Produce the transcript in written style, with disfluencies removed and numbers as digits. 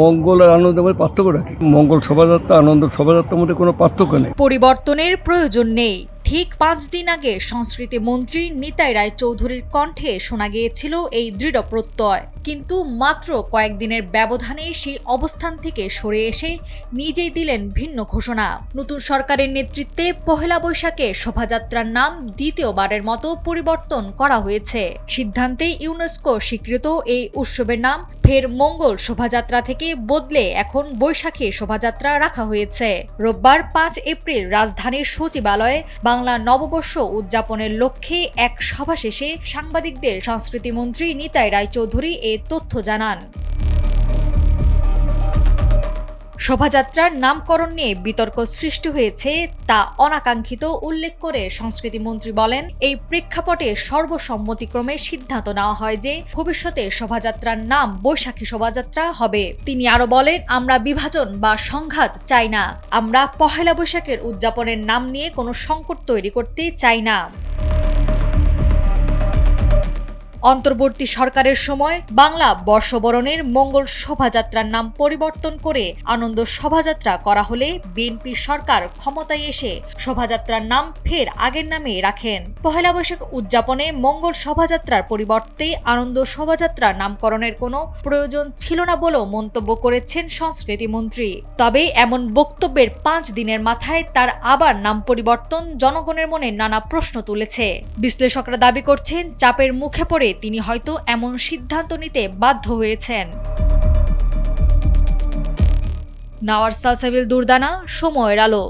মঙ্গল আর আনন্দের মধ্যে পার্থক্যটা কি? মঙ্গল শোভাযাত্রা, আনন্দ শোভাযাত্রার মধ্যে কোনো পার্থক্য নেই। পরিবর্তনের প্রয়োজন নেই। ঠিক 5 দিন আগে সংস্কৃতি মন্ত্রী নিতাই রায় চৌধুরীর কণ্ঠে শোনা গিয়েছিল এই দৃঢ় প্রত্যয়, কিন্তু মাত্র কয়েকদিনের ব্যবধানে সেই অবস্থান থেকে সরে এসে নিজেই দিলেন ভিন্ন ঘোষণা। নতুন সরকারের নেতৃত্বে পহেলা বৈশাখে শোভাযাত্রার নাম দ্বিতীয়বারের মতো পরিবর্তন করা হয়েছে। সিদ্ধান্তে ইউনেস্কো স্বীকৃত এই উৎসবের নাম ফের মঙ্গল শোভাযাত্রা থেকে বদলে এখন বৈশাখী শোভাযাত্রা রাখা হয়েছে। রোববার 5 এপ্রিল রাজধানীর সচিবালয়ে বাংলা নববর্ষ উদযাপনের লক্ষ্যে এক সভা শেষে সাংবাদিকদের সংস্কৃতিমন্ত্রী নিতাই রায় চৌধুরী এ তথ্য জানান। শোভাযাত্রার নামকরণ নিয়ে বিতর্ক সৃষ্টি হয়েছে তা অনাকাঙ্ক্ষিত উল্লেখ করে সংস্কৃতিমন্ত্রী বলেন, এই প্রেক্ষাপটে সর্বসম্মতিক্রমে সিদ্ধান্ত নেওয়া হয় যে ভবিষ্যতে শোভাযাত্রার নাম বৈশাখী শোভাযাত্রা হবে। তিনি আরো বলেন, আমরা বিভাজন বা সংঘাত চাই না। আমরা পহেলা বৈশাখের উদযাপনের নাম নিয়ে কোনো সংকট তৈরি করতে চাই না। অন্তর্বর্তী সরকারের সময় বাংলা বর্ষবরণের মঙ্গল শোভাযাত্রার নাম পরিবর্তন করে আনন্দ শোভাযাত্রা করা হলে বিএনপি সরকার ক্ষমতায় এসে শোভাযাত্রার নাম ফের আগের নামে রাখেন। পহেলা বৈশাখ উদযাপনে মঙ্গল শোভাযাত্রার পরিবর্তে আনন্দ শোভাযাত্রা নামকরণের কোনো প্রয়োজন ছিল না বলেও মন্তব্য করেছেন সংস্কৃতিমন্ত্রী। তবে এমন বক্তব্যের 5 দিনের মাথায় তার আবার নাম পরিবর্তন জনগণের মনে নানা প্রশ্ন তুলেছে। বিশ্লেষকরা দাবি করছেন, চাপের মুখে পড়ে তিনি হয়তো এমন সিদ্ধান্ত নিতে বাধ্য হয়েছেন। নাওয়ার সালসাবিল দুরদানা, সময়ের আলো।